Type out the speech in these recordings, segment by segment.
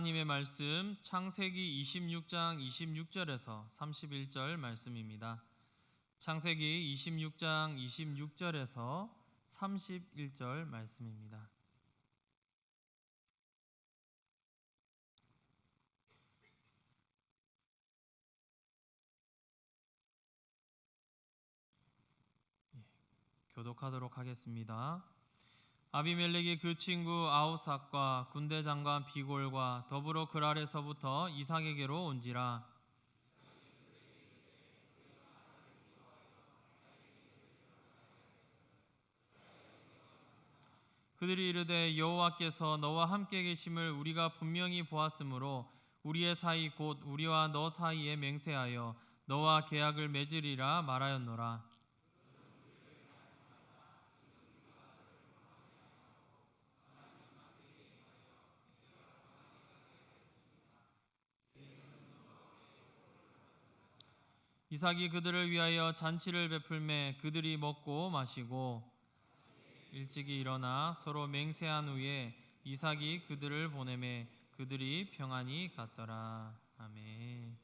하나님의 말씀 창세기 26장 26절에서 31절 말씀입니다. 창세기 26장 26절에서 31절 말씀입니다. 교독하도록 하겠습니다. 아비멜렉이 그 친구 아우삭과 군대 장관 비골과 더불어 그 아래서부터 이삭에게로 온지라. 그들이 이르되 여호와께서 너와 함께 계심을 우리가 분명히 보았으므로 우리의 사이 곧 우리와 너 사이에 맹세하여 너와 계약을 맺으리라 말하였노라. 이삭이 그들을 위하여 잔치를 베풀매 그들이 먹고 마시고 일찍이 일어나 서로 맹세한 후에 이삭이 그들을 보내매 그들이 평안히 갔더라. 아멘.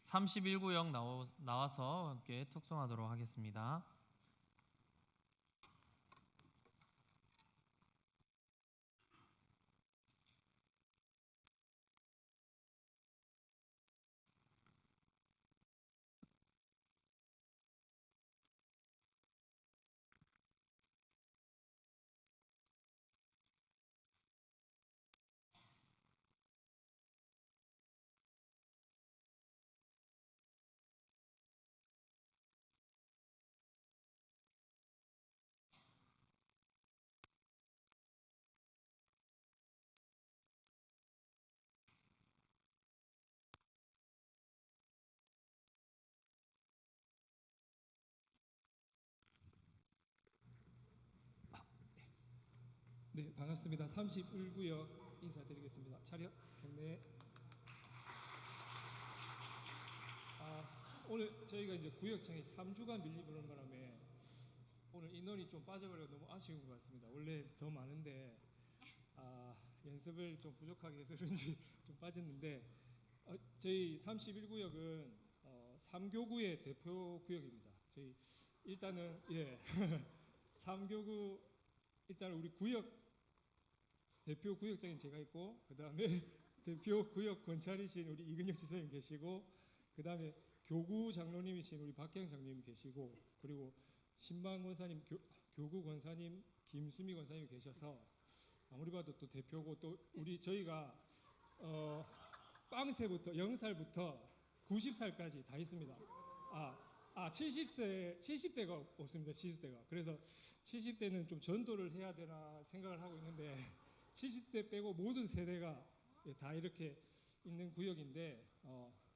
31구역 나와서 함께 톡송하도록 하겠습니다. 네, 반갑습니다. 31구역 인사드리겠습니다. 차렷 경례. 오늘 저희가 이제 구역장이 3주간 밀리는 바람에 오늘 인원이 좀 빠져버려 너무 아쉬운 것 같습니다. 원래 더 많은데 연습을 좀 부족하게 해서 그런지 좀 빠졌는데 저희 31구역은 3교구의 대표 구역입니다. 저희 일단은 3교구 일단 우리 구역 대표 구역장인 제가 있고 그 다음에 대표 구역 권찰이신 우리 이근혁 지사님 계시고 그 다음에 교구 장로님이신 우리 박형 장로님 계시고 그리고 신방 권사님 교구 권사님 김수미 권사님 계셔서 아무리 봐도 또 대표고 또 우리 저희가 빵세부터 0살부터 90살까지 다 있습니다. 70대가 없습니다. 70대가. 그래서 70대는 좀 전도를 해야 되나 생각을 하고 있는데 70대 빼고 모든 세대가 다 이렇게 있는 구역인데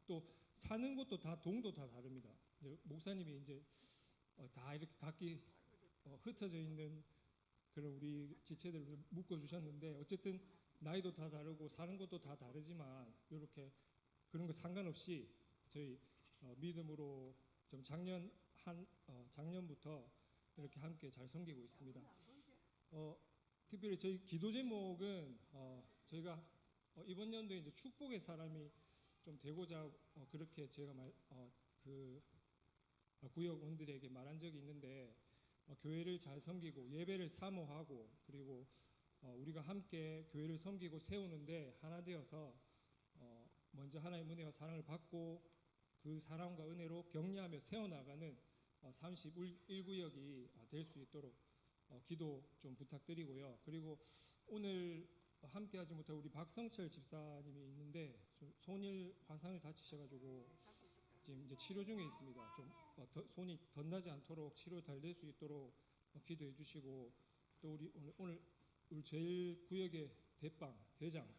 또 사는 곳도 다 동도 다 다릅니다. 이제 목사님이 이제 다 이렇게 각기 흩어져 있는 그런 우리 지체들을 묶어 주셨는데 어쨌든 나이도 다 다르고 사는 곳도 다 다르지만 이렇게 그런 거 상관없이 저희 믿음으로 좀 작년부터 이렇게 함께 잘 섬기고 있습니다. 특별히 저희 기도 제목은 저희가 이번 연도에 이제 축복의 사람이 좀 되고자 그렇게 제가 그 구역원들에게 말한 적이 있는데 교회를 잘 섬기고 예배를 사모하고 그리고 우리가 함께 교회를 섬기고 세우는데 하나 되어서 먼저 하나님의 은혜와 사랑을 받고 그 사랑과 은혜로 격려하며 세워나가는 31구역이 될 수 있도록 기도 좀 부탁드리고요. 그리고 오늘 함께하지 못한 우리 박성철 집사님이 있는데 좀 손일 화상을 다치셔가지고 지금 이제 치료 중에 있습니다. 좀 손이 덧나지 않도록 치료 잘 될 수 있도록 기도해 주시고 또 우리 오늘 제일 구역의 대장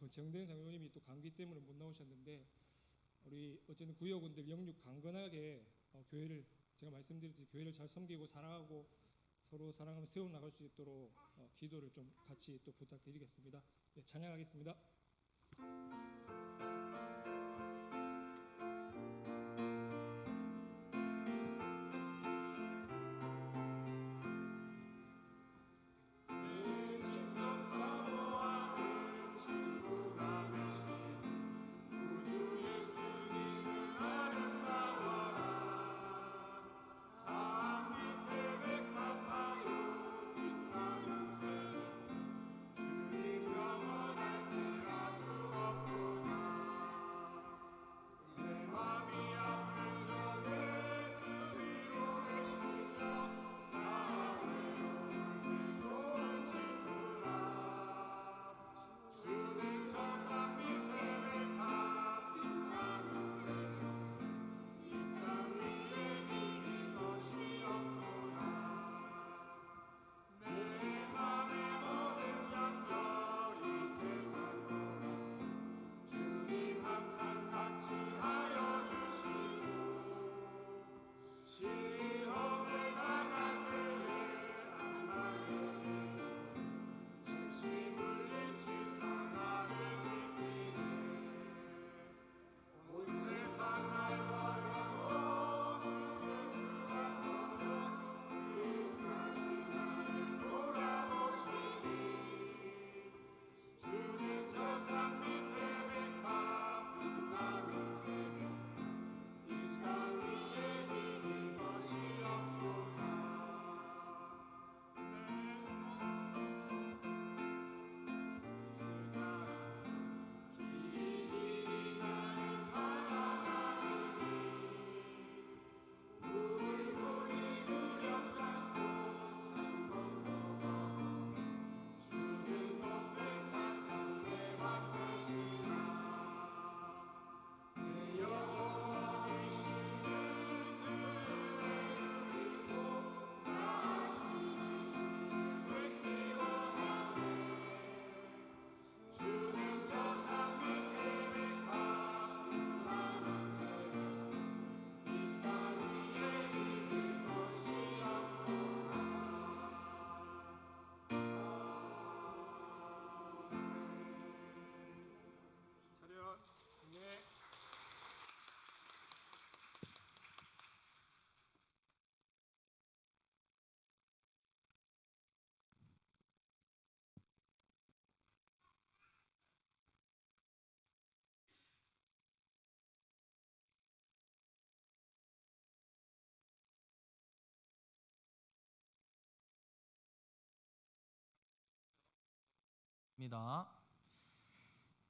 정대영 장로님이 또 감기 때문에 못 나오셨는데 우리 어쨌든 구역원들 영육 강건하게 교회를 제가 말씀드렸듯이 교회를 잘 섬기고 사랑하고 서로 사랑하며 세워나갈 수 있도록 기도를 좀 같이 또 부탁드리겠습니다. 찬양하겠습니다.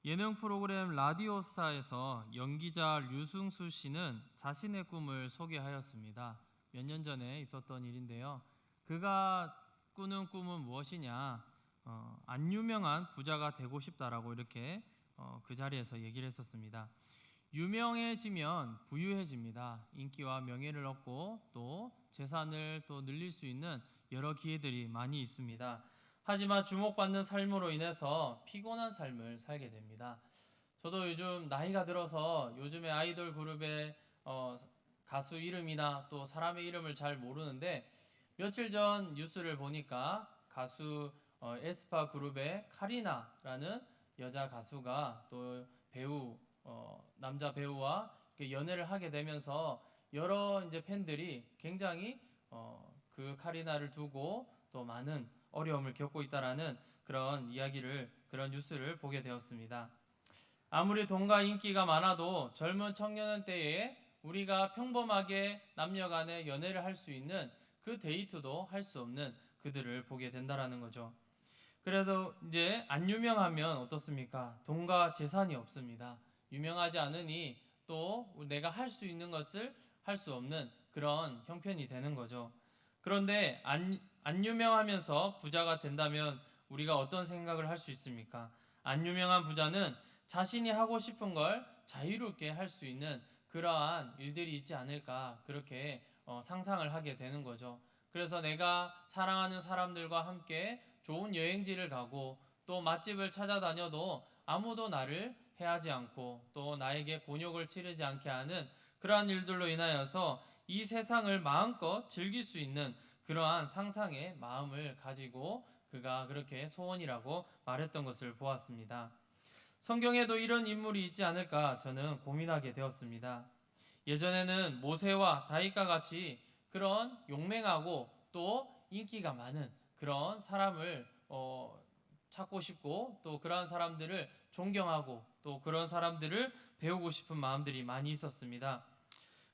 예능 프로그램 라디오스타에서 연기자 류승수 씨는 자신의 꿈을 소개하였습니다. 몇 년 전에 있었던 일인데요. 그가 꾸는 꿈은 무엇이냐? 안 유명한 부자가 되고 싶다라고 이렇게 그 자리에서 얘기를 했었습니다. 유명해지면 부유해집니다. 인기와 명예를 얻고 또 재산을 또 늘릴 수 있는 여러 기회들이 많이 있습니다. 하지만 주목받는 삶으로 인해서 피곤한 삶을 살게 됩니다. 저도 요즘 나이가 들어서 요즘에 아이돌 그룹의 가수 이름이나 또 사람의 이름을 잘 모르는데 며칠 전 뉴스를 보니까 가수 에스파 그룹의 카리나라는 여자 가수가 또 배우 남자 배우와 연애를 하게 되면서 여러 이제 팬들이 굉장히 그 카리나를 두고 또 많은 어려움을 겪고 있다라는 그런 이야기를 그런 뉴스를 보게 되었습니다. 아무리 돈과 인기가 많아도 젊은 청년 때에 우리가 평범하게 남녀간에 연애를 할 수 있는 그 데이트도 할 수 없는 그들을 보게 된다라는 거죠. 그래도 이제 안 유명하면 어떻습니까? 돈과 재산이 없습니다. 유명하지 않으니 또 내가 할 수 있는 것을 할 수 없는 그런 형편이 되는 거죠. 그런데 안 유명하면서 부자가 된다면 우리가 어떤 생각을 할 수 있습니까? 안 유명한 부자는 자신이 하고 싶은 걸 자유롭게 할 수 있는 그러한 일들이 있지 않을까 그렇게 상상을 하게 되는 거죠. 그래서 내가 사랑하는 사람들과 함께 좋은 여행지를 가고 또 맛집을 찾아다녀도 아무도 나를 해하지 않고 또 나에게 곤욕을 치르지 않게 하는 그러한 일들로 인하여서 이 세상을 마음껏 즐길 수 있는 그러한 상상의 마음을 가지고 그가 그렇게 소원이라고 말했던 것을 보았습니다. 성경에도 이런 인물이 있지 않을까 저는 고민하게 되었습니다. 예전에는 모세와 다윗과 같이 그런 용맹하고 또 인기가 많은 그런 사람을 찾고 싶고 또 그러한 사람들을 존경하고 또 그런 사람들을 배우고 싶은 마음들이 많이 있었습니다.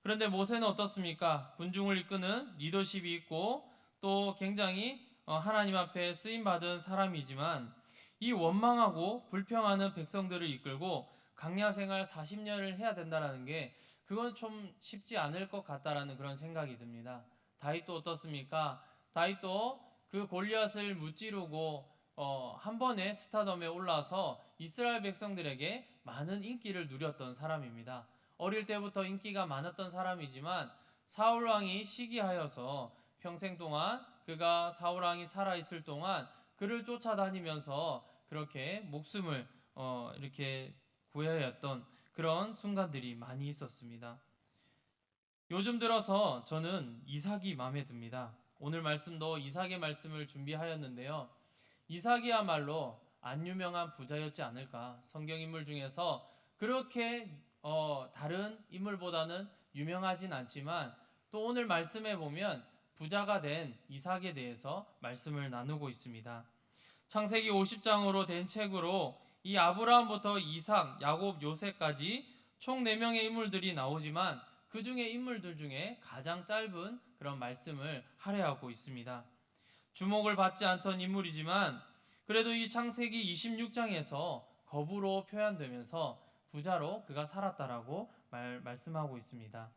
그런데 모세는 어떻습니까? 군중을 이끄는 리더십이 있고 또 굉장히 하나님 앞에 쓰임 받은 사람이지만 이 원망하고 불평하는 백성들을 이끌고 광야 생활 40년을 해야 된다라는 게 그건 좀 쉽지 않을 것 같다라는 그런 생각이 듭니다. 다윗도 어떻습니까? 다윗도 그 골리앗을 무찌르고 한 번에 스타덤에 올라서 이스라엘 백성들에게 많은 인기를 누렸던 사람입니다. 어릴 때부터 인기가 많았던 사람이지만 사울 왕이 시기하여서 평생 동안 그가 사울 왕이 살아 있을 동안 그를 쫓아다니면서 그렇게 목숨을 이렇게 구해야 했던 그런 순간들이 많이 있었습니다. 요즘 들어서 저는 이삭이 마음에 듭니다. 오늘 말씀도 이삭의 말씀을 준비하였는데요. 이삭이야말로 안 유명한 부자였지 않을까. 성경 인물 중에서 그렇게 다른 인물보다는 유명하진 않지만 또 오늘 말씀에 보면 부자가 된 이삭에 대해서 말씀을 나누고 있습니다. 창세기 50장으로 된 책으로 이 아브라함부터 이삭, 야곱, 요셉까지 총 4명의 인물들이 나오지만 그 중에 인물들 중에 가장 짧은 그런 말씀을 할애하고 있습니다. 주목을 받지 않던 인물이지만 그래도 이 창세기 26장에서 거부로 표현되면서 부자로 그가 살았다라고 말씀하고 있습니다.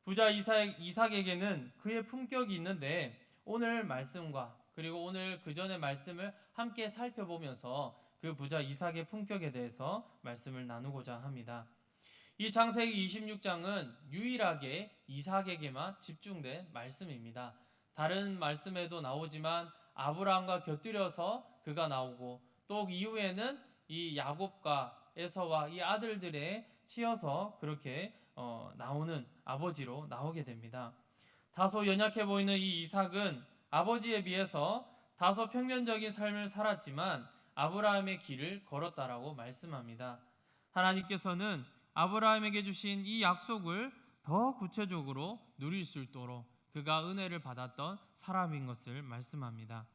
부자 이삭에게는 그의 품격이 있는데 오늘 말씀과 그리고 오늘 그 전의 말씀을 함께 살펴보면서 그 부자 이삭의 품격에 대해서 말씀을 나누고자 합니다. 이 창세기 26장은 유일하게 이삭에게만 집중된 말씀입니다. 다른 말씀에도 나오지만 아브라함과 곁들여서 그가 나오고 또 이후에는 이 야곱과 에서와 이 아들들에 치여서 그렇게 나오는 아버지로 나오게 됩니다. 다소 연약해 보이는 이 이삭은 아버지에 비해서 다소 평면적인 삶을 살았지만 아브라함의 길을 걸었다라고 말씀합니다. 하나님께서는 아브라함에게 주신 이 약속을 더 구체적으로 누릴 수 있도록 그가 은혜를 받았던 사람인 것을 말씀합니다.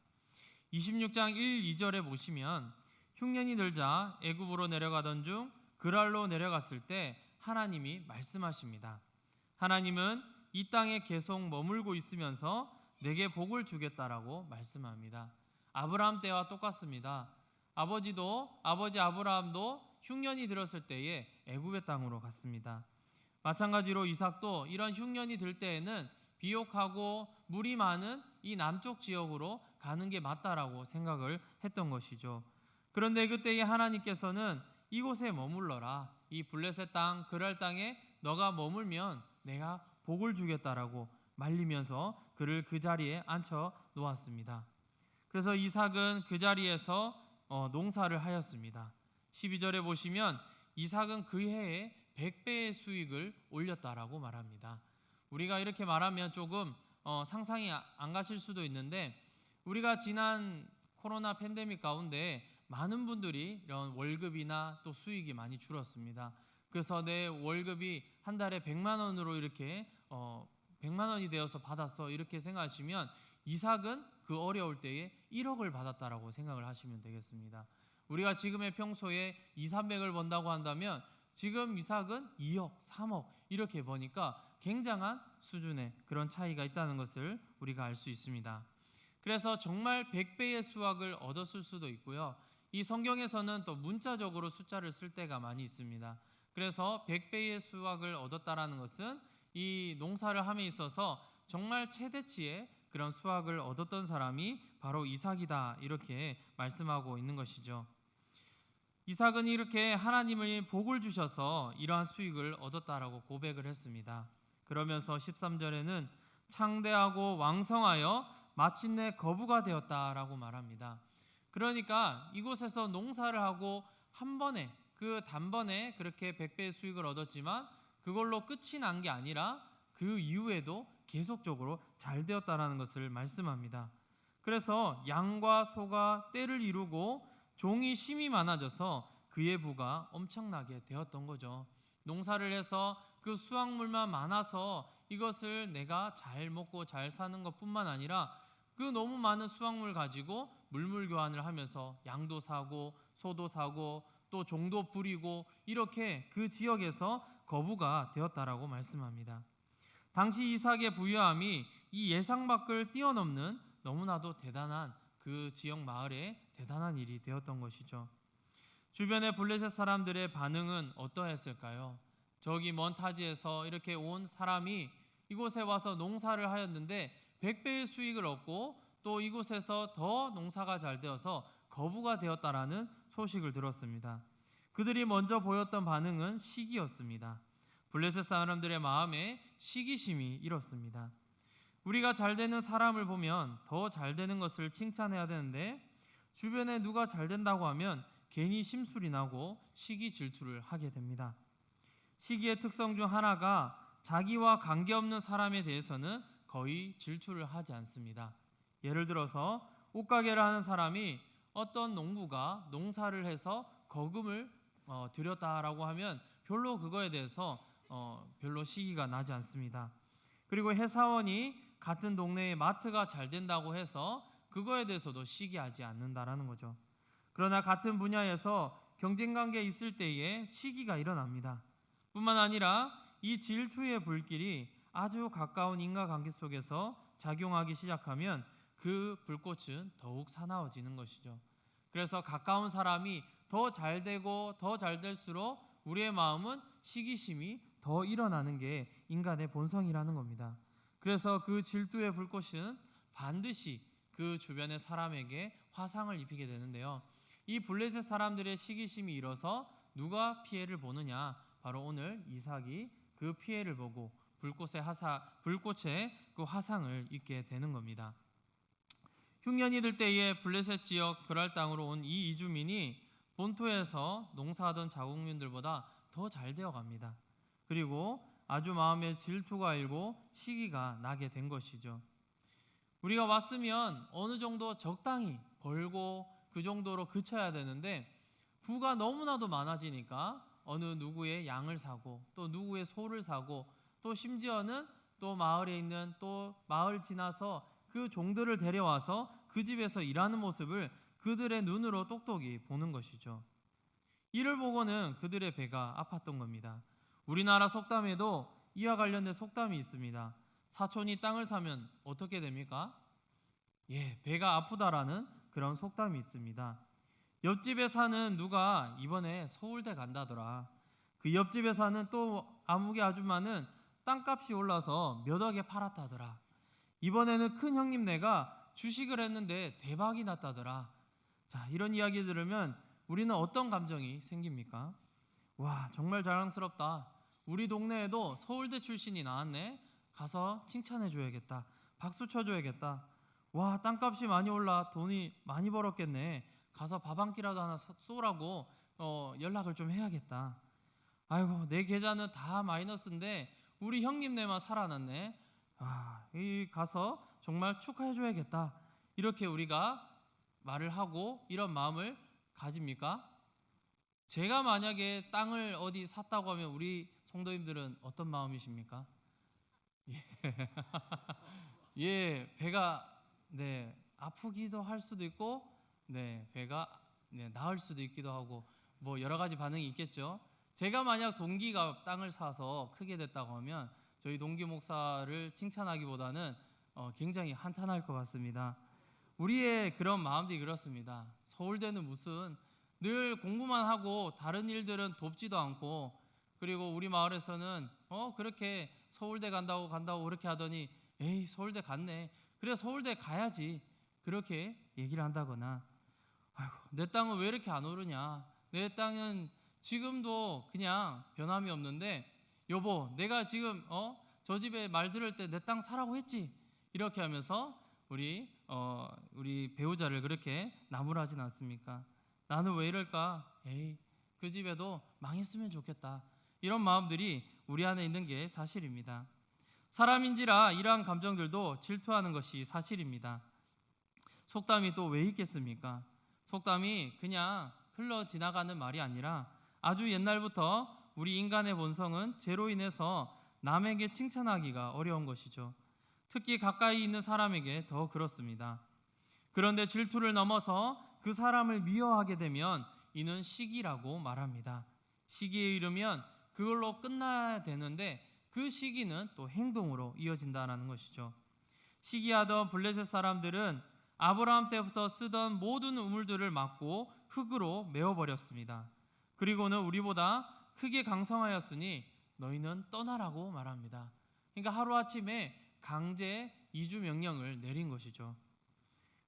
26장 1, 2절에 보시면 흉년이 들자 애굽으로 내려가던 중 그랄로 내려갔을 때 하나님이 말씀하십니다. 하나님은 이 땅에 계속 머물고 있으면서 내게 복을 주겠다라고 말씀합니다. 아브라함 때와 똑같습니다. 아버지 아브라함도 흉년이 들었을 때에 애굽의 땅으로 갔습니다. 마찬가지로 이삭도 이런 흉년이 들 때에는 비옥하고 물이 많은 이 남쪽 지역으로 가는 게 맞다라고 생각을 했던 것이죠. 그런데 그때에 하나님께서는 이곳에 머물러라, 이 블레셋 땅 그랄 땅에 너가 머물면 내가 복을 주겠다라고 말리면서 그를 그 자리에 앉혀 놓았습니다. 그래서 이삭은 그 자리에서 농사를 하였습니다. 12절에 보시면 이삭은 그 해에 100배의 수익을 올렸다라고 말합니다. 우리가 이렇게 말하면 조금 상상이 안 가실 수도 있는데, 우리가 지난 코로나 팬데믹 가운데 많은 분들이 이런 월급이나 또 수익이 많이 줄었습니다. 그래서 내 월급이 한 달에 100만 원으로 이렇게 100만 원이 되어서 받았어, 이렇게 생각하시면 이삭은 그 어려울 때에 1억을 받았다라고 생각을 하시면 되겠습니다. 우리가 지금의 평소에 200~300을 번다고 한다면 지금 이삭은 2억, 3억 이렇게 버니까 굉장한 수준의 그런 차이가 있다는 것을 우리가 알 수 있습니다. 그래서 정말 100배의 수확을 얻었을 수도 있고요. 이 성경에서는 또 문자적으로 숫자를 쓸 때가 많이 있습니다. 그래서 100배의 수확을 얻었다라는 것은 이 농사를 함에 있어서 정말 최대치의 그런 수확을 얻었던 사람이 바로 이삭이다, 이렇게 말씀하고 있는 것이죠. 이삭은 이렇게 하나님의 복을 주셔서 이러한 수익을 얻었다라고 고백을 했습니다. 그러면서 13절에는 창대하고 왕성하여 마침내 거부가 되었다라고 말합니다. 그러니까 이곳에서 농사를 하고 한 번에, 그 단번에 그렇게 100배의 수익을 얻었지만 그걸로 끝이 난 게 아니라 그 이후에도 계속적으로 잘 되었다라는 것을 말씀합니다. 그래서 양과 소가 떼를 이루고 종이 심이 많아져서 그의 부가 엄청나게 되었던 거죠. 농사를 해서 그 수확물만 많아서 이것을 내가 잘 먹고 잘 사는 것뿐만 아니라 그 너무 많은 수확물 가지고 물물 교환을 하면서 양도 사고 소도 사고 또 종도 부리고 이렇게 그 지역에서 거부가 되었다라고 말씀합니다. 당시 이삭의 부유함이 이 예상 밖을 뛰어넘는 너무나도 대단한 그 지역 마을에 대단한 일이 되었던 것이죠. 주변의 블레셋 사람들의 반응은 어떠했을까요? 저기 먼 타지에서 이렇게 온 사람이 이곳에 와서 농사를 하였는데 100배의 수익을 얻고 또 이곳에서 더 농사가 잘 되어서 거부가 되었다라는 소식을 들었습니다. 그들이 먼저 보였던 반응은 시기였습니다. 블레셋 사람들의 마음에 시기심이 일었습니다. 우리가 잘 되는 사람을 보면 더 잘 되는 것을 칭찬해야 되는데 주변에 누가 잘 된다고 하면 괜히 심술이 나고 시기 질투를 하게 됩니다. 시기의 특성 중 하나가 자기와 관계없는 사람에 대해서는 거의 질투를 하지 않습니다. 예를 들어서 옷가게를 하는 사람이 어떤 농부가 농사를 해서 거금을 들였다라고 하면 별로 그거에 대해서 별로 시기가 나지 않습니다. 그리고 회사원이 같은 동네에 마트가 잘 된다고 해서 그거에 대해서도 시기하지 않는다라는 거죠. 그러나 같은 분야에서 경쟁관계에 있을 때에 시기가 일어납니다. 뿐만 아니라 이 질투의 불길이 아주 가까운 인과관계 속에서 작용하기 시작하면 그 불꽃은 더욱 사나워지는 것이죠. 그래서 가까운 사람이 더 잘 되고 더 잘 될수록 우리의 마음은 시기심이 더 일어나는 게 인간의 본성이라는 겁니다. 그래서 그 질투의 불꽃은 반드시 그 주변의 사람에게 화상을 입히게 되는데요. 이 블레셋 사람들의 시기심이 일어서 누가 피해를 보느냐? 바로 오늘 이삭이 그 피해를 보고 불꽃의 그 화상을 입게 되는 겁니다. 흉년이 들 때에 블레셋 지역 그랄 땅으로 온 이 이주민이 본토에서 농사하던 자국민들보다 더 잘 되어 갑니다. 그리고 아주 마음에 질투가 일고 시기가 나게 된 것이죠. 우리가 왔으면 어느 정도 적당히 벌고 그 정도로 그쳐야 되는데 부가 너무나도 많아지니까 어느 누구의 양을 사고 또 누구의 소를 사고 또 심지어는 또 마을에 있는 또 마을 지나서 그 종들을 데려와서 그 집에서 일하는 모습을 그들의 눈으로 똑똑히 보는 것이죠. 이를 보고는 그들의 배가 아팠던 겁니다. 우리나라 속담에도 이와 관련된 속담이 있습니다. 사촌이 땅을 사면 어떻게 됩니까? 배가 아프다라는 그런 속담이 있습니다. 옆집에 사는 누가 이번에 서울대 간다더라. 그 옆집에 사는 또 아무개 아줌마는 땅값이 올라서 몇 억에 팔았다더라. 이번에는 큰 형님네가 주식을 했는데 대박이 났다더라. 자, 이런 이야기 들으면 우리는 어떤 감정이 생깁니까? 와, 정말 자랑스럽다. 우리 동네에도 서울대 출신이 나왔네. 가서 칭찬해 줘야겠다. 박수 쳐 줘야겠다. 와, 땅값이 많이 올라 돈이 많이 벌었겠네. 가서 밥 한 끼라도 하나 쏘라고 연락을 좀 해야겠다. 아이고, 내 계좌는 다 마이너스인데 우리 형님네만 살아났네. 아, 이 가서 정말 축하해 줘야겠다. 이렇게 우리가 말을 하고 이런 마음을 가집니까? 제가 만약에 땅을 어디 샀다고 하면 우리 성도님들은 어떤 마음이십니까? 예, 배가 아프기도 할 수도 있고, 배가 나을 수도 있기도 하고, 뭐 여러 가지 반응이 있겠죠. 제가 만약 동기가 땅을 사서 크게 됐다고 하면 저희 동기 목사를 칭찬하기보다는 굉장히 한탄할 것 같습니다. 우리의 그런 마음들이 그렇습니다. 서울대는 무슨 늘 공부만 하고 다른 일들은 돕지도 않고, 그리고 우리 마을에서는 그렇게 서울대 간다고 그렇게 하더니 에이 서울대 갔네. 그래 서울대 가야지. 그렇게 얘기를 한다거나, 아이고 내 땅은 왜 이렇게 안 오르냐. 내 땅은 지금도 그냥 변함이 없는데 여보 내가 지금 저 집에 말 들을 때 내 땅 사라고 했지. 이렇게 하면서 우리 배우자를 그렇게 나무라진 않습니까? 나는 왜 이럴까? 에이 그 집에도 망했으면 좋겠다. 이런 마음들이 우리 안에 있는 게 사실입니다. 사람인지라 이러한 감정들도 질투하는 것이 사실입니다. 속담이 또 왜 있겠습니까? 속담이 그냥 흘러 지나가는 말이 아니라 아주 옛날부터 우리 인간의 본성은 죄로 인해서 남에게 칭찬하기가 어려운 것이죠. 특히 가까이 있는 사람에게 더 그렇습니다. 그런데 질투를 넘어서 그 사람을 미워하게 되면 이는 시기라고 말합니다. 시기에 이르면 그걸로 끝나야 되는데 그 시기는 또 행동으로 이어진다는 것이죠. 시기하던 블레셋 사람들은 아브라함 때부터 쓰던 모든 우물들을 막고 흙으로 메워버렸습니다. 그리고는 우리보다 크게 강성하였으니 너희는 떠나라고 말합니다. 그러니까 하루아침에 강제 이주 명령을 내린 것이죠.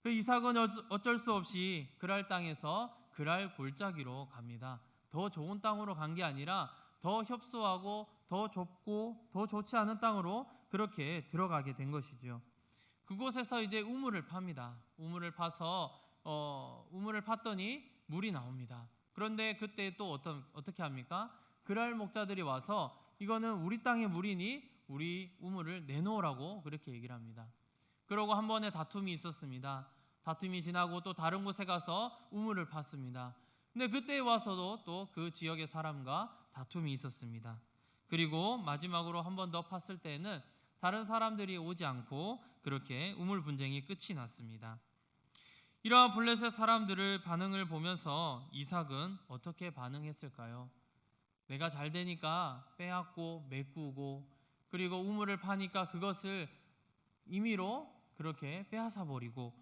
그 이삭은 어쩔 수 없이 그랄 땅에서 그랄 골짜기로 갑니다. 더 좋은 땅으로 간 게 아니라 더 협소하고 더 좁고 더 좋지 않은 땅으로 그렇게 들어가게 된 것이죠. 그곳에서 이제 우물을 팝니다. 우물을 파서 우물을 팠더니 물이 나옵니다. 그런데 그때 또 어떻게 합니까? 그랄 목자들이 와서 이거는 우리 땅의 물이니 우리 우물을 내놓으라고 그렇게 얘기를 합니다. 그러고 한 번의 다툼이 있었습니다. 다툼이 지나고 또 다른 곳에 가서 우물을 팠습니다. 근데 그때 와서도 또 그 지역의 사람과 다툼이 있었습니다. 그리고 마지막으로 한 번 더 팠을 때는 다른 사람들이 오지 않고 그렇게 우물 분쟁이 끝이 났습니다. 이러한 블레셋 사람들을 반응을 보면서 이삭은 어떻게 반응했을까요? 내가 잘 되니까 빼앗고 메꾸고 그리고 우물을 파니까 그것을 임의로 그렇게 빼앗아 버리고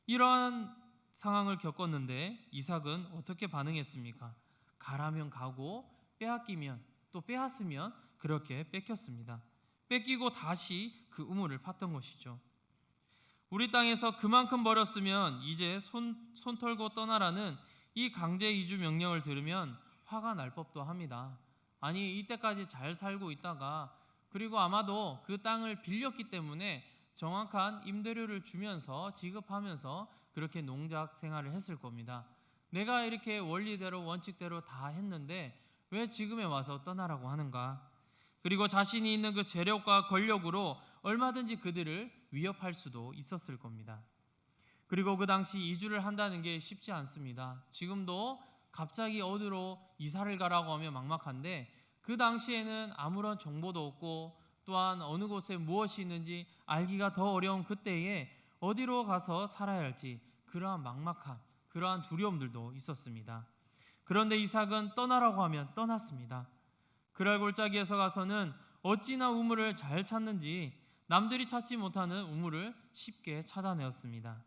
이러한 상황을 겪었는데 이삭은 어떻게 반응했습니까? 가라면 가고 빼앗기면 또 빼앗으면 그렇게 뺏겼습니다. 뺏기고 다시 그 우물을 팠던 것이죠. 우리 땅에서 그만큼 벌었으면 이제 손 털고 떠나라는 이 강제 이주 명령을 들으면 화가 날 법도 합니다. 아니 이때까지 잘 살고 있다가 그리고 아마도 그 땅을 빌렸기 때문에 정확한 임대료를 주면서 지급하면서 그렇게 농작 생활을 했을 겁니다. 내가 이렇게 원리대로 원칙대로 다 했는데 왜 지금에 와서 떠나라고 하는가? 그리고 자신이 있는 그 재력과 권력으로 얼마든지 그들을 위협할 수도 있었을 겁니다. 그리고 그 당시 이주를 한다는 게 쉽지 않습니다. 지금도 갑자기 어디로 이사를 가라고 하면 막막한데 그 당시에는 아무런 정보도 없고 또한 어느 곳에 무엇이 있는지 알기가 더 어려운 그때에 어디로 가서 살아야 할지 그러한 막막함, 그러한 두려움들도 있었습니다. 그런데 이삭은 떠나라고 하면 떠났습니다. 그랄 골짜기에서 가서는 어찌나 우물을 잘 찾는지 남들이 찾지 못하는 우물을 쉽게 찾아내었습니다.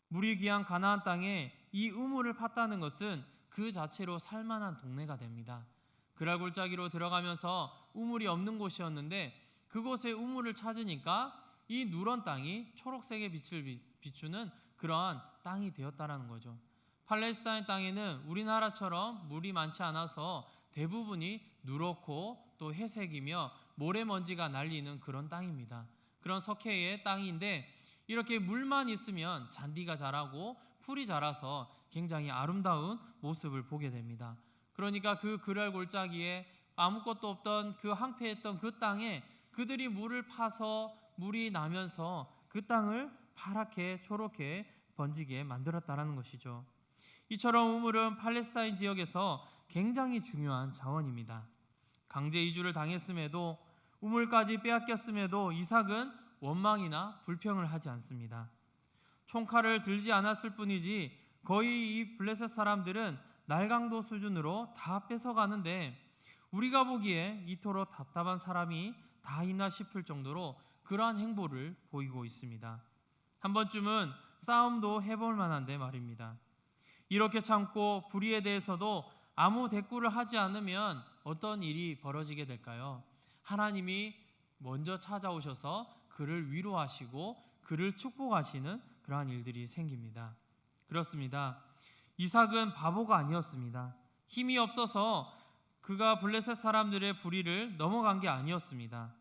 물이 귀한 가나안 땅에 이 우물을 팠다는 것은 그 자체로 살만한 동네가 됩니다. 그랄 골짜기로 들어가면서 우물이 없는 곳이었는데 그곳에 우물을 찾으니까 이 누런 땅이 초록색의 빛을 비추는 그러한 땅이 되었다라는 거죠. 팔레스타인 땅에는 우리나라처럼 물이 많지 않아서 대부분이 누렇고 또 회색이며 모래먼지가 날리는 그런 땅입니다. 그런 석회의 땅인데 이렇게 물만 있으면 잔디가 자라고 풀이 자라서 굉장히 아름다운 모습을 보게 됩니다. 그러니까 그 그랄 골짜기에 아무것도 없던 그 황폐했던 그 땅에 그들이 물을 파서 물이 나면서 그 땅을 파랗게 초록게 번지게 만들었다라는 것이죠. 이처럼 우물은 팔레스타인 지역에서 굉장히 중요한 자원입니다. 강제 이주를 당했음에도 우물까지 빼앗겼음에도 이삭은 원망이나 불평을 하지 않습니다. 총칼을 들지 않았을 뿐이지 거의 이 블레셋 사람들은 날강도 수준으로 다 뺏어가는데 우리가 보기에 이토록 답답한 사람이 다 있나 싶을 정도로 그러한 행보를 보이고 있습니다. 한 번쯤은 싸움도 해볼 만한데 말입니다. 이렇게 참고 불의에 대해서도 아무 대꾸를 하지 않으면 어떤 일이 벌어지게 될까요? 하나님이 먼저 찾아오셔서 그를 위로하시고 그를 축복하시는 그러한 일들이 생깁니다. 그렇습니다. 이삭은 바보가 아니었습니다. 힘이 없어서 그가 블레셋 사람들의 불의를 넘어간 게 아니었습니다.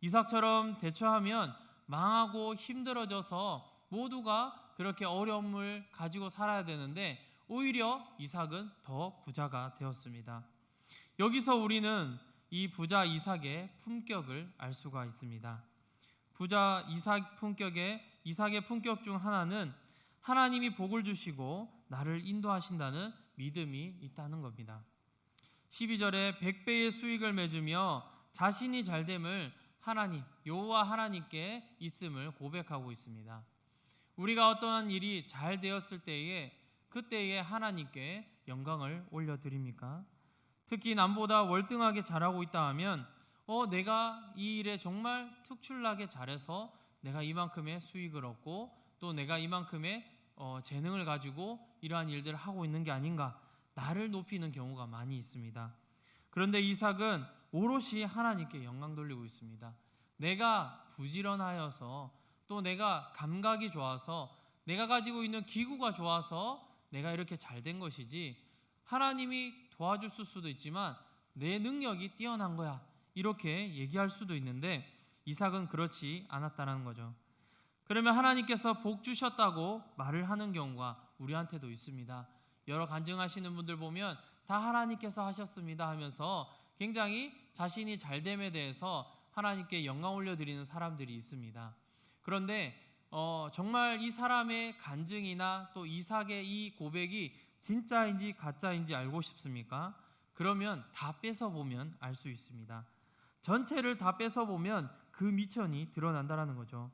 이삭처럼 대처하면 망하고 힘들어져서 모두가 그렇게 어려움을 가지고 살아야 되는데 오히려 이삭은 더 부자가 되었습니다. 여기서 우리는 이 부자 이삭의 품격을 알 수가 있습니다. 부자 이삭의 품격 중 하나는 하나님이 복을 주시고 나를 인도하신다는 믿음이 있다는 겁니다. 12절에 100배의 수익을 맺으며 자신이 잘됨을 하나님, 여호와 하나님께 있음을 고백하고 있습니다. 우리가 어떠한 일이 잘 되었을 때에 그때에 하나님께 영광을 올려드립니까? 특히 남보다 월등하게 잘하고 있다 하면 내가 이 일에 정말 특출나게 잘해서 내가 이만큼의 수익을 얻고 또 내가 이만큼의 재능을 가지고 이러한 일들을 하고 있는 게 아닌가, 나를 높이는 경우가 많이 있습니다. 그런데 이삭은 오롯이 하나님께 영광 돌리고 있습니다. 내가 부지런하여서 또 내가 감각이 좋아서 내가 가지고 있는 기구가 좋아서 내가 이렇게 잘된 것이지 하나님이 도와줬을 수도 있지만 내 능력이 뛰어난 거야, 이렇게 얘기할 수도 있는데 이삭은 그렇지 않았다는 거죠. 그러면 하나님께서 복 주셨다고 말을 하는 경우가 우리한테도 있습니다. 여러 간증하시는 분들 보면 다 하나님께서 하셨습니다 하면서 굉장히 자신이 잘됨에 대해서 하나님께 영광 올려드리는 사람들이 있습니다. 그런데 정말 이 사람의 간증이나 또 이삭의 이 고백이 진짜인지 가짜인지 알고 싶습니까? 그러면 다 뺏어보면 알 수 있습니다. 전체를 다 뺏어보면 그 미천이 드러난다는 거죠.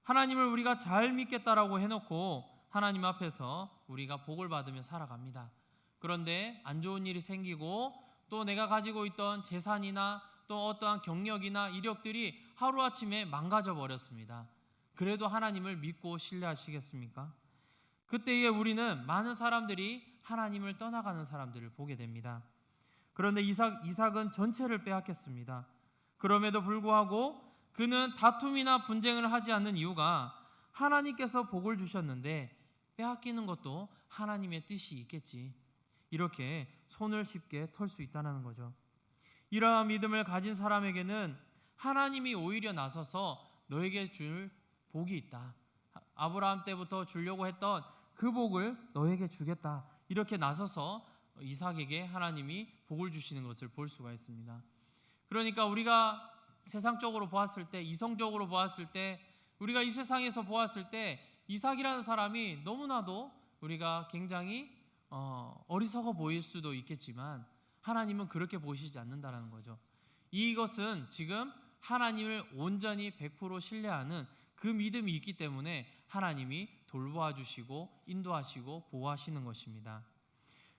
하나님을 우리가 잘 믿겠다라고 해놓고 하나님 앞에서 우리가 복을 받으며 살아갑니다. 그런데 안 좋은 일이 생기고 또 내가 가지고 있던 재산이나 또 어떠한 경력이나 이력들이 하루아침에 망가져 버렸습니다. 그래도 하나님을 믿고 신뢰하시겠습니까? 그때에 우리는 많은 사람들이 하나님을 떠나가는 사람들을 보게 됩니다. 그런데 이삭은 전체를 빼앗겼습니다. 그럼에도 불구하고 그는 다툼이나 분쟁을 하지 않는 이유가 하나님께서 복을 주셨는데 빼앗기는 것도 하나님의 뜻이 있겠지, 이렇게 손을 쉽게 털 수 있다는 거죠. 이러한 믿음을 가진 사람에게는 하나님이 오히려 나서서 너에게 줄 복이 있다, 아브라함 때부터 주려고 했던 그 복을 너에게 주겠다, 이렇게 나서서 이삭에게 하나님이 복을 주시는 것을 볼 수가 있습니다. 그러니까 우리가 세상적으로 보았을 때, 이성적으로 보았을 때, 우리가 이 세상에서 보았을 때 이삭이라는 사람이 너무나도 우리가 굉장히 어리석어 보일 수도 있겠지만 하나님은 그렇게 보시지 않는다는 거죠. 이것은 지금 하나님을 온전히 100% 신뢰하는 그 믿음이 있기 때문에 하나님이 돌보아 주시고 인도하시고 보호하시는 것입니다.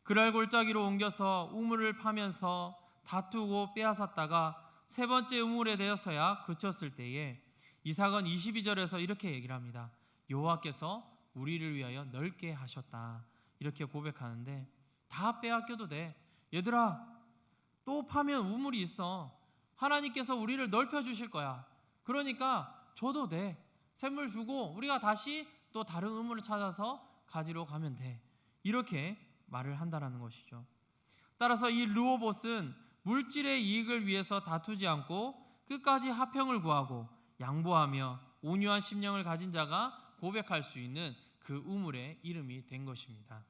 그랄 골짜기로 옮겨서 우물을 파면서 다투고 빼앗았다가 세 번째 우물에 되어서야 그쳤을 때에 이삭은 22절에서 이렇게 얘기를 합니다. 여호와께서 우리를 위하여 넓게 하셨다, 이렇게 고백하는데 다 빼앗겨도 돼. 얘들아, 또 파면 우물이 있어. 하나님께서 우리를 넓혀주실 거야. 그러니까 줘도 돼. 샘물 주고 우리가 다시 또 다른 우물을 찾아서 가지러 가면 돼. 이렇게 말을 한다라는 것이죠. 따라서 이 르호봇은 물질의 이익을 위해서 다투지 않고 끝까지 화평을 구하고 양보하며 온유한 심령을 가진 자가 고백할 수 있는 그 우물의 이름이 된 것입니다.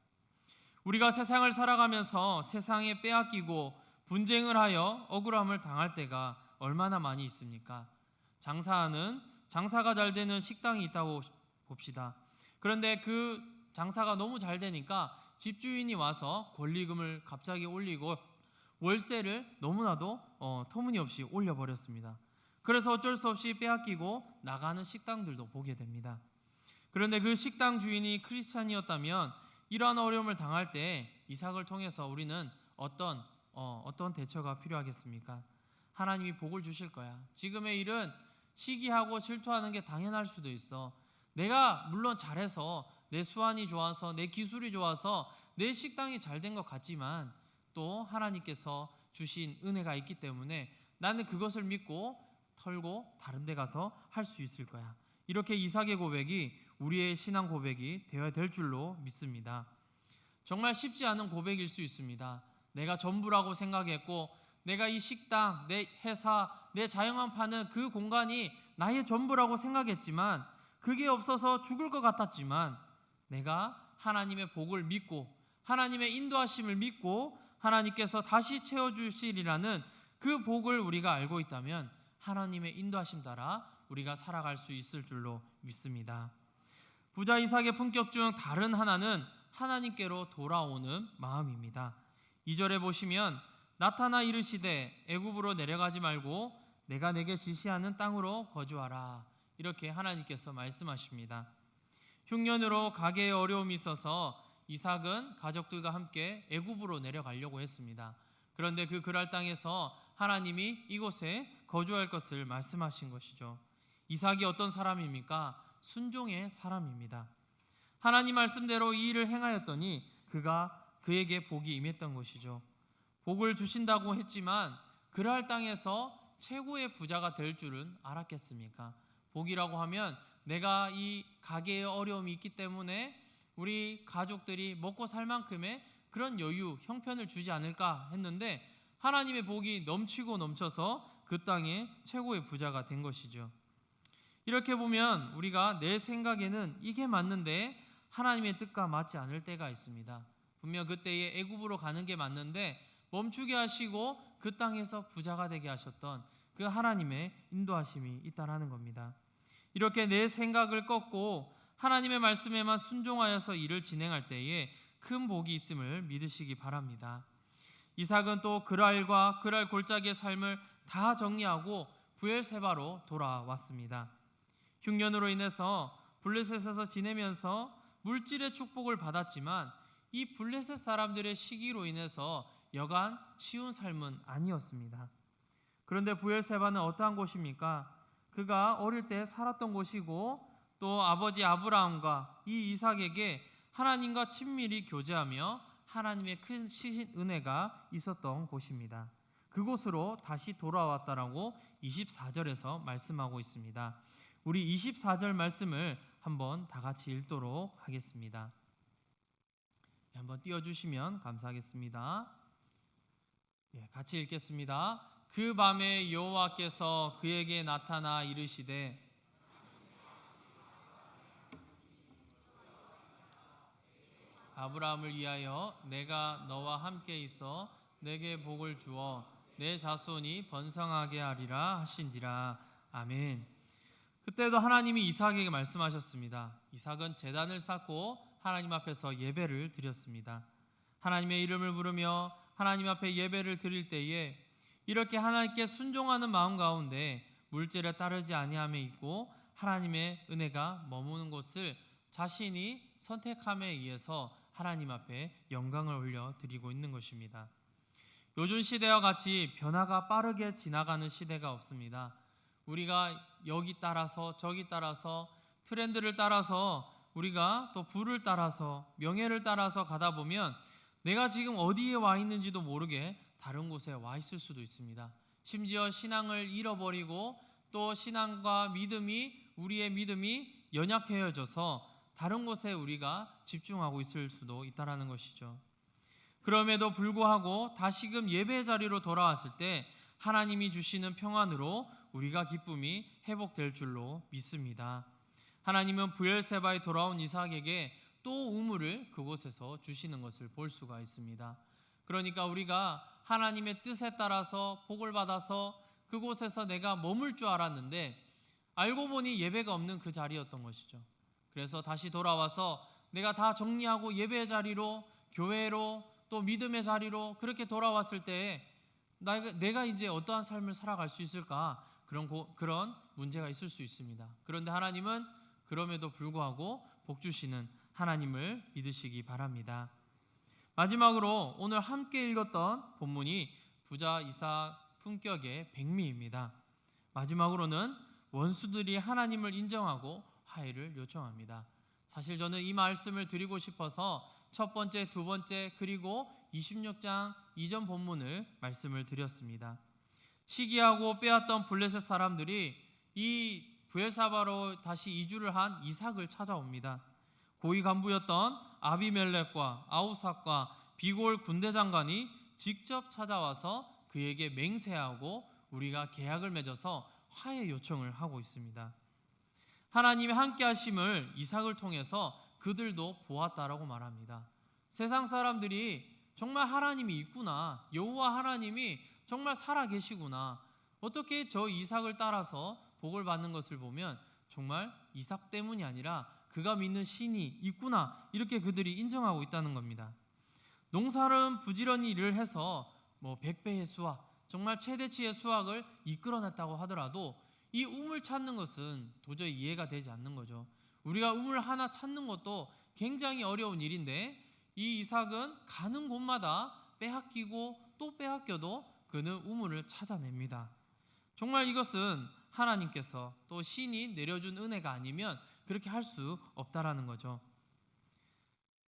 우리가 세상을 살아가면서 세상에 빼앗기고 분쟁을 하여 억울함을 당할 때가 얼마나 많이 있습니까? 장사가 잘 되는 식당이 있다고 봅시다. 그런데 그 장사가 너무 잘 되니까 집주인이 와서 권리금을 갑자기 올리고 월세를 너무나도 터무니없이 올려버렸습니다. 그래서 어쩔 수 없이 빼앗기고 나가는 식당들도 보게 됩니다. 그런데 그 식당 주인이 크리스찬이었다면 이러한 어려움을 당할 때 이삭을 통해서 우리는 어떤 대처가 필요하겠습니까? 하나님이 복을 주실 거야. 지금의 일은 시기하고 질투하는 게 당연할 수도 있어. 내가 물론 잘해서 내 수완이 좋아서 내 기술이 좋아서 내 식당이 잘 된 것 같지만 또 하나님께서 주신 은혜가 있기 때문에 나는 그것을 믿고 털고 다른 데 가서 할 수 있을 거야. 이렇게 이삭의 고백이 우리의 신앙 고백이 되어야 될 줄로 믿습니다. 정말 쉽지 않은 고백일 수 있습니다. 내가 전부라고 생각했고 내가 이 식당, 내 회사, 내 자영업 파는 그 공간이 나의 전부라고 생각했지만 그게 없어서 죽을 것 같았지만 내가 하나님의 복을 믿고 하나님의 인도하심을 믿고 하나님께서 다시 채워주시리라는 그 복을 우리가 알고 있다면 하나님의 인도하심 따라 우리가 살아갈 수 있을 줄로 믿습니다. 부자 이삭의 품격 중 다른 하나는 하나님께로 돌아오는 마음입니다. 2절에 보시면 나타나 이르시되 애굽으로 내려가지 말고 내가 내게 지시하는 땅으로 거주하라. 이렇게 하나님께서 말씀하십니다. 흉년으로 가계에 어려움이 있어서 이삭은 가족들과 함께 애굽으로 내려가려고 했습니다. 그런데 그 그랄 땅에서 하나님이 이곳에 거주할 것을 말씀하신 것이죠. 이삭이 어떤 사람입니까? 순종의 사람입니다. 하나님 말씀대로 이 일을 행하였더니 그에게 복이 임했던 것이죠. 복을 주신다고 했지만 그랄 땅에서 최고의 부자가 될 줄은 알았겠습니까? 복이라고 하면 내가 이 가계에 어려움이 있기 때문에 우리 가족들이 먹고 살 만큼의 그런 여유, 형편을 주지 않을까 했는데 하나님의 복이 넘치고 넘쳐서 그 땅의 최고의 부자가 된 것이죠. 이렇게 보면 우리가 내 생각에는 이게 맞는데 하나님의 뜻과 맞지 않을 때가 있습니다. 분명 그때에 애굽으로 가는 게 맞는데 멈추게 하시고 그 땅에서 부자가 되게 하셨던 그 하나님의 인도하심이 있다라는 겁니다. 이렇게 내 생각을 꺾고 하나님의 말씀에만 순종하여서 일을 진행할 때에 큰 복이 있음을 믿으시기 바랍니다. 이삭은 또 그랄과 그랄 골짜기의 삶을 다 정리하고 브엘세바로 돌아왔습니다. 흉년으로 인해서 블레셋에서 지내면서 물질의 축복을 받았지만 이 블레셋 사람들의 시기로 인해서 여간 쉬운 삶은 아니었습니다. 그런데 브엘세바는 어떠한 곳입니까? 그가 어릴 때 살았던 곳이고 또 아버지 아브라함과 이 이삭에게 하나님과 친밀히 교제하며 하나님의 큰 은혜가 있었던 곳입니다. 그곳으로 다시 돌아왔다라고 24절에서 말씀하고 있습니다. 우리 24절 말씀을 한번 다 같이 읽도록 하겠습니다. 한번 띄워주시면 감사하겠습니다. 같이 읽겠습니다. 그 밤에 여호와께서 그에게 나타나 이르시되 아브라함을 위하여 내가 너와 함께 있어 내게 복을 주어 내 자손이 번성하게 하리라 하신지라. 아멘. 그때도 하나님이 이삭에게 말씀하셨습니다. 이삭은 제단을 쌓고 하나님 앞에서 예배를 드렸습니다. 하나님의 이름을 부르며 하나님 앞에 예배를 드릴 때에 이렇게 하나님께 순종하는 마음 가운데 물질에 따르지 아니함에 있고 하나님의 은혜가 머무는 곳을 자신이 선택함에 의해서 하나님 앞에 영광을 올려드리고 있는 것입니다. 요즘 시대와 같이 변화가 빠르게 지나가는 시대가 없습니다. 우리가 여기 따라서 저기 따라서 트렌드를 따라서 우리가 또 부를 따라서 명예를 따라서 가다 보면 내가 지금 어디에 와 있는지도 모르게 다른 곳에 와 있을 수도 있습니다. 심지어 신앙을 잃어버리고 또 신앙과 우리의 믿음이 연약해져서 다른 곳에 우리가 집중하고 있을 수도 있다라는 것이죠. 그럼에도 불구하고 다시금 예배 자리로 돌아왔을 때 하나님이 주시는 평안으로 우리가 기쁨이 회복될 줄로 믿습니다. 하나님은 브엘세바에 돌아온 이삭에게 또 우물을 그곳에서 주시는 것을 볼 수가 있습니다. 그러니까 우리가 하나님의 뜻에 따라서 복을 받아서 그곳에서 내가 머물 줄 알았는데 알고 보니 예배가 없는 그 자리였던 것이죠. 그래서 다시 돌아와서 내가 다 정리하고 예배의 자리로, 교회로, 또 믿음의 자리로 그렇게 돌아왔을 때에 내가 이제 어떠한 삶을 살아갈 수 있을까? 그런 문제가 있을 수 있습니다. 그런데 하나님은 그럼에도 불구하고 복 주시는 하나님을 믿으시기 바랍니다. 마지막으로 오늘 함께 읽었던 본문이 부자 이삭 품격의 백미입니다. 마지막으로는 원수들이 하나님을 인정하고 화해를 요청합니다. 사실 저는 이 말씀을 드리고 싶어서 첫 번째, 두 번째, 그리고 26장 이전 본문을 말씀을 드렸습니다. 시기하고 빼앗던 블레셋 사람들이 이 브엘사바로 다시 이주를 한 이삭을 찾아옵니다. 고위 간부였던 아비멜렉과 아우삭과 비골 군대 장관이 직접 찾아와서 그에게 맹세하고 우리가 계약을 맺어서 화해 요청을 하고 있습니다. 하나님의 함께 하심을 이삭을 통해서 그들도 보았다라고 말합니다. 세상 사람들이 정말 하나님이 있구나, 여호와 하나님이 정말 살아 계시구나, 어떻게 저 이삭을 따라서 복을 받는 것을 보면 정말 이삭 때문이 아니라 그가 믿는 신이 있구나, 이렇게 그들이 인정하고 있다는 겁니다. 농사는 부지런히 일을 해서 100배의 수확, 정말 최대치의 수확을 이끌어냈다고 하더라도 이 우물 찾는 것은 도저히 이해가 되지 않는 거죠. 우리가 우물 하나 찾는 것도 굉장히 어려운 일인데 이 이삭은 가는 곳마다 빼앗기고 또 빼앗겨도 그는 우물을 찾아냅니다. 정말 이것은 하나님께서 또 신이 내려준 은혜가 아니면 그렇게 할 수 없다라는 거죠.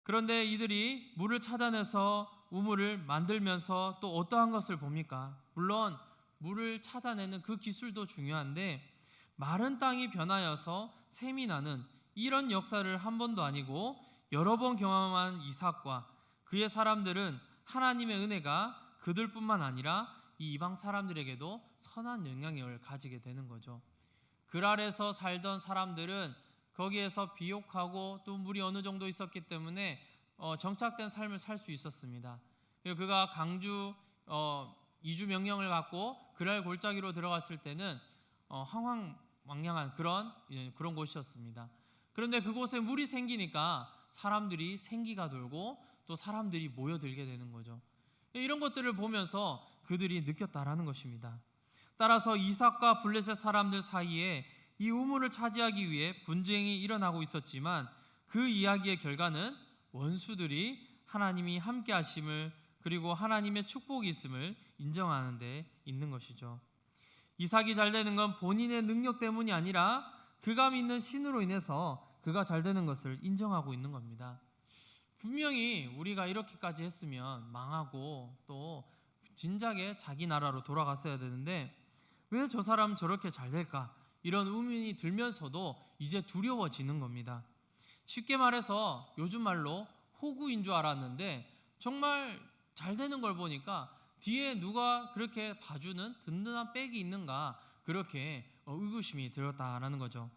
그런데 이들이 물을 찾아내서 우물을 만들면서 또 어떠한 것을 봅니까? 물론 물을 찾아내는 그 기술도 중요한데 마른 땅이 변하여서 샘이 나는 이런 역사를 한 번도 아니고 여러 번 경험한 이삭과 그의 사람들은 하나님의 은혜가 그들뿐만 아니라 이 이방 사람들에게도 선한 영향력을 가지게 되는 거죠. 글 아래서 살던 사람들은 거기에서 비옥하고 또 물이 어느 정도 있었기 때문에 정착된 삶을 살 수 있었습니다. 그리고 그가 강주 이주 명령을 갖고 그랄 골짜기로 들어갔을 때는 황황망량한 그런 곳이었습니다. 그런데 그곳에 물이 생기니까 사람들이 생기가 돌고 또 사람들이 모여들게 되는 거죠. 이런 것들을 보면서 그들이 느꼈다라는 것입니다. 따라서 이삭과 블레셋 사람들 사이에 이 우물을 차지하기 위해 분쟁이 일어나고 있었지만 그 이야기의 결과는 원수들이 하나님이 함께 하심을 그리고 하나님의 축복이 있음을 인정하는 데 있는 것이죠. 이삭이 잘 되는 건 본인의 능력 때문이 아니라 그가 믿는 신으로 인해서 그가 잘 되는 것을 인정하고 있는 겁니다. 분명히 우리가 이렇게까지 했으면 망하고 또 진작에 자기 나라로 돌아갔어야 되는데 왜 저 사람 저렇게 잘 될까? 이런 의문이 들면서도 이제 두려워지는 겁니다. 쉽게 말해서 요즘 말로 호구인 줄 알았는데 정말 잘 되는 걸 보니까 뒤에 누가 그렇게 봐주는 든든한 백이 있는가 그렇게 의구심이 들었다라는 거죠.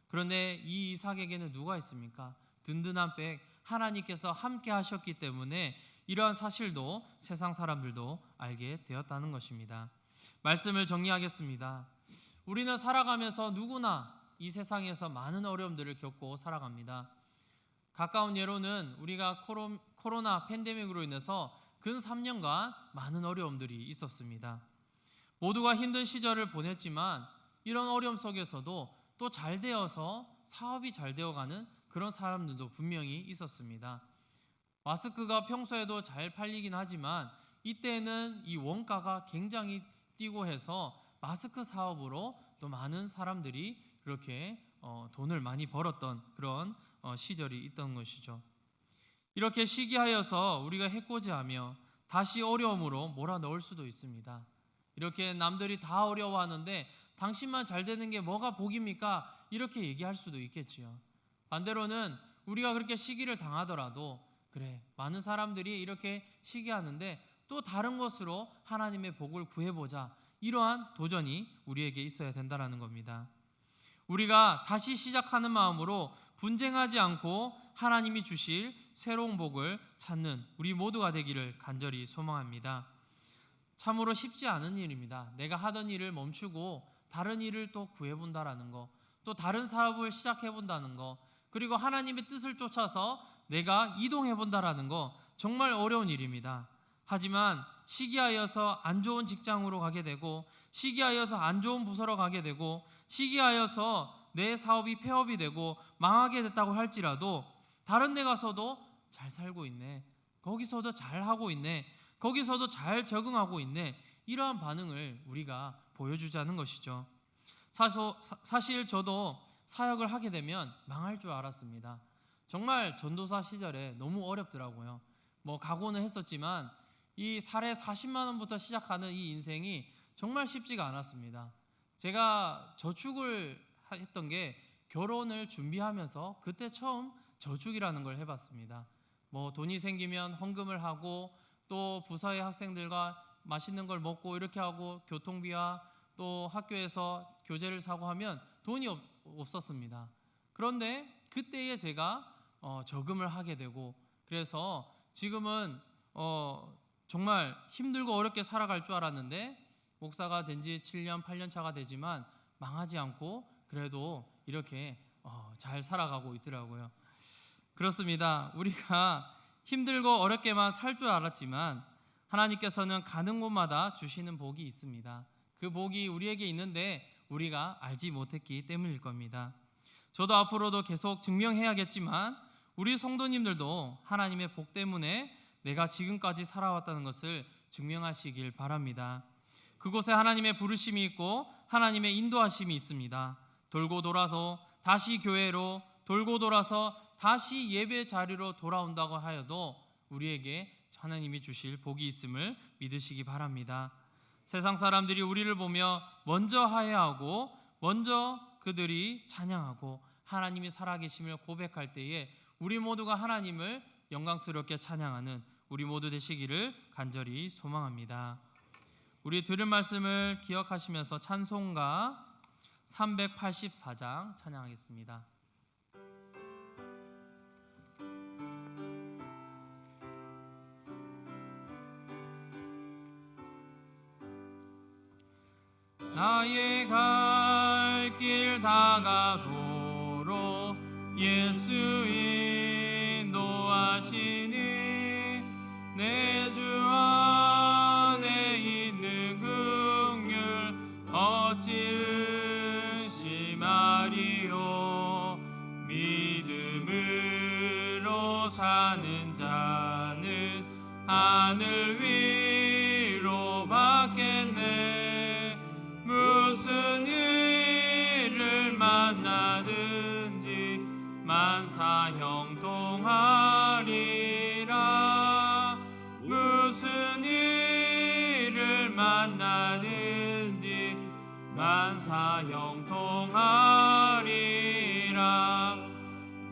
그런데 이 이삭에게는 누가 있습니까? 든든한 백, 하나님께서 함께 하셨기 때문에 이러한 사실도 세상 사람들도 알게 되었다는 것입니다. 말씀을 정리하겠습니다. 우리는 살아가면서 누구나 이 세상에서 많은 어려움들을 겪고 살아갑니다. 가까운 예로는 우리가 코로나 팬데믹으로 인해서 근 3년간 많은 어려움들이 있었습니다. 모두가 힘든 시절을 보냈지만 이런 어려움 속에서도 또 잘 되어서 사업이 잘 되어가는 그런 사람들도 분명히 있었습니다. 마스크가 평소에도 잘 팔리긴 하지만 이때는 이 원가가 굉장히 뛰고 해서 마스크 사업으로 또 많은 사람들이 그렇게 돈을 많이 벌었던 그런 시절이 있던 것이죠. 이렇게 시기하여서 우리가 해코지하며 다시 어려움으로 몰아넣을 수도 있습니다. 이렇게 남들이 다 어려워하는데 당신만 잘 되는 게 뭐가 복입니까? 이렇게 얘기할 수도 있겠지요. 반대로는 우리가 그렇게 시기를 당하더라도 그래, 많은 사람들이 이렇게 시기하는데 또 다른 것으로 하나님의 복을 구해보자, 이러한 도전이 우리에게 있어야 된다는 겁니다. 우리가 다시 시작하는 마음으로 분쟁하지 않고 하나님이 주실 새로운 복을 찾는 우리 모두가 되기를 간절히 소망합니다. 참으로 쉽지 않은 일입니다. 내가 하던 일을 멈추고 다른 일을 또 구해본다라는 거, 또 다른 사업을 시작해본다는 거, 그리고 하나님의 뜻을 쫓아서 내가 이동해본다라는 거 정말 어려운 일입니다. 하지만 시기하여서 안 좋은 직장으로 가게 되고, 시기하여서 안 좋은 부서로 가게 되고, 시기하여서 내 사업이 폐업이 되고 망하게 됐다고 할지라도 다른 데 가서도 잘 살고 있네, 거기서도 잘 하고 있네, 거기서도 잘 적응하고 있네, 이러한 반응을 우리가 보여주자는 것이죠. 사실 저도 사역을 하게 되면 망할 줄 알았습니다. 정말 전도사 시절에 너무 어렵더라고요. 각오는 했었지만 이 살에 40만 원부터 시작하는 이 인생이 정말 쉽지가 않았습니다. 제가 저축을 했던 게 결혼을 준비하면서 그때 처음 저축이라는 걸 해봤습니다. 돈이 생기면 헌금을 하고 또 부서의 학생들과 맛있는 걸 먹고 이렇게 하고, 교통비와 또 학교에서 교재를 사고 하면 돈이 없었습니다. 그런데 그때에 제가 저금을 하게 되고, 그래서 지금은 정말 힘들고 어렵게 살아갈 줄 알았는데 목사가 된 지 7년 8년 차가 되지만 망하지 않고 그래도 이렇게 잘 살아가고 있더라고요. 그렇습니다. 우리가 힘들고 어렵게만 살 줄 알았지만 하나님께서는 가는 곳마다 주시는 복이 있습니다. 그 복이 우리에게 있는데 우리가 알지 못했기 때문일 겁니다. 저도 앞으로도 계속 증명해야겠지만 우리 성도님들도 하나님의 복 때문에 내가 지금까지 살아왔다는 것을 증명하시길 바랍니다. 그곳에 하나님의 부르심이 있고 하나님의 인도하심이 있습니다. 돌고 돌아서 다시 교회로, 돌고 돌아서 다시 예배 자리로 돌아온다고 하여도 우리에게 하나님이 주실 복이 있음을 믿으시기 바랍니다. 세상 사람들이 우리를 보며 먼저 하야하고 먼저 그들이 찬양하고 하나님이 살아계심을 고백할 때에 우리 모두가 하나님을 영광스럽게 찬양하는 우리 모두 되시기를 간절히 소망합니다. 우리 들은 말씀을 기억하시면서 찬송가 384장 찬양하겠습니다. 나의 갈 길 다가도록 예수 인도하시니 내 주 안에 있는 긍휼 어찌 의심하리요. 믿음으로 사는 자는 하늘 위로 받겠네. 무슨 일을 만나든지 만사형통하리라. 무슨 일을 만나든지 만사형통하리라.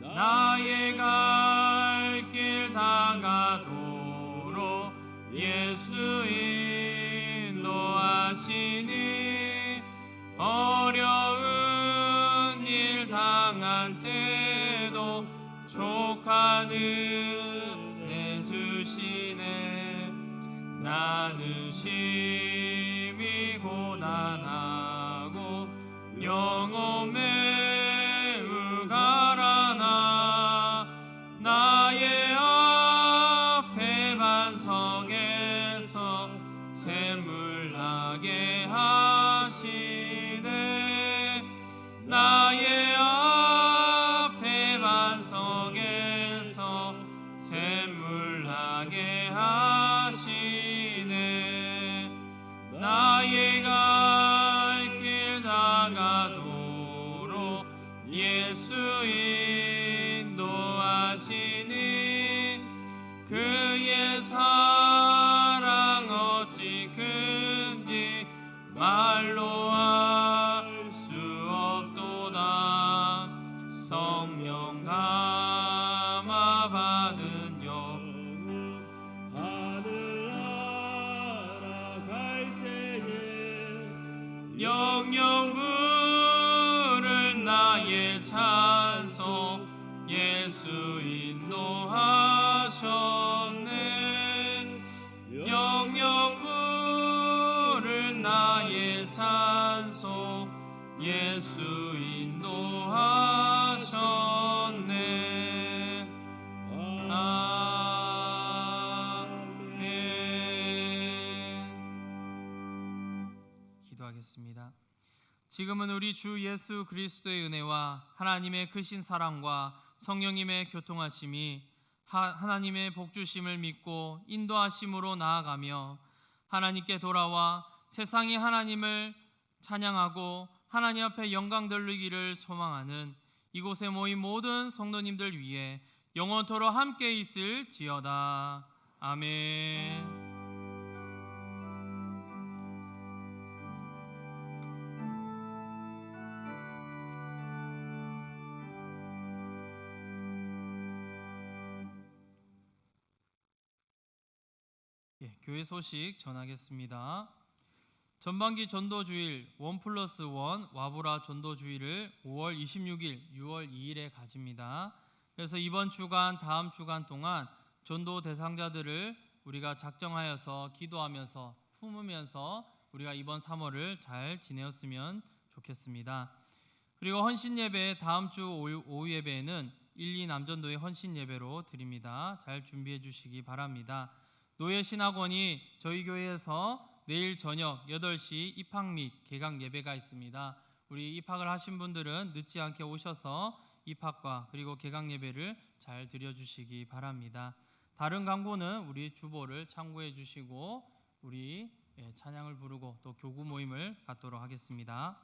나의 갈 길 다가도록 예수 인도하시니 어려운 일 당한 때도 족한 은혜 주시네. 나는 심히 고난하고 영혼 매우 가라나 나의 앞에 반석에서 샘물 나게 하시네. 나의 앞에 반석에서 샘물 나게 하시네. 나의 갈 길 다가도록 영영 부를 나의 찬송 예수 인도하셨네. 영영 부를 나의 찬송 예수 인도하셨네. 아멘. 기도하겠습니다. 지금은 우리 주 예수 그리스도의 은혜와 하나님의 크신 사랑과 성령님의 교통하심이 하나님의 복주심을 믿고 인도하심으로 나아가며 하나님께 돌아와 세상이 하나님을 찬양하고 하나님 앞에 영광 돌리기를 소망하는 이곳에 모인 모든 성도님들 위해 영원토록 함께 있을지어다. 아멘. 교회 소식 전하겠습니다. 전반기 전도주일 1+1 와보라 전도주일을 5월 26일, 6월 2일에 가집니다. 그래서 이번 주간, 다음 주간 동안 전도 대상자들을 우리가 작정하여서 기도하면서 품으면서 우리가 이번 3월을 잘 지내었으면 좋겠습니다. 그리고 헌신 예배 다음 주 오후 예배에는 1, 2 남전도의 헌신 예배로 드립니다. 잘 준비해 주시기 바랍니다. 노예 신학원이 저희 교회에서 내일 저녁 8시 입학 및 개강 예배가 있습니다. 우리 입학을 하신 분들은 늦지 않게 오셔서 입학과 그리고 개강 예배를 잘 드려주시기 바랍니다. 다른 광고는 우리 주보를 참고해 주시고 우리 찬양을 부르고 또 교구 모임을 갖도록 하겠습니다.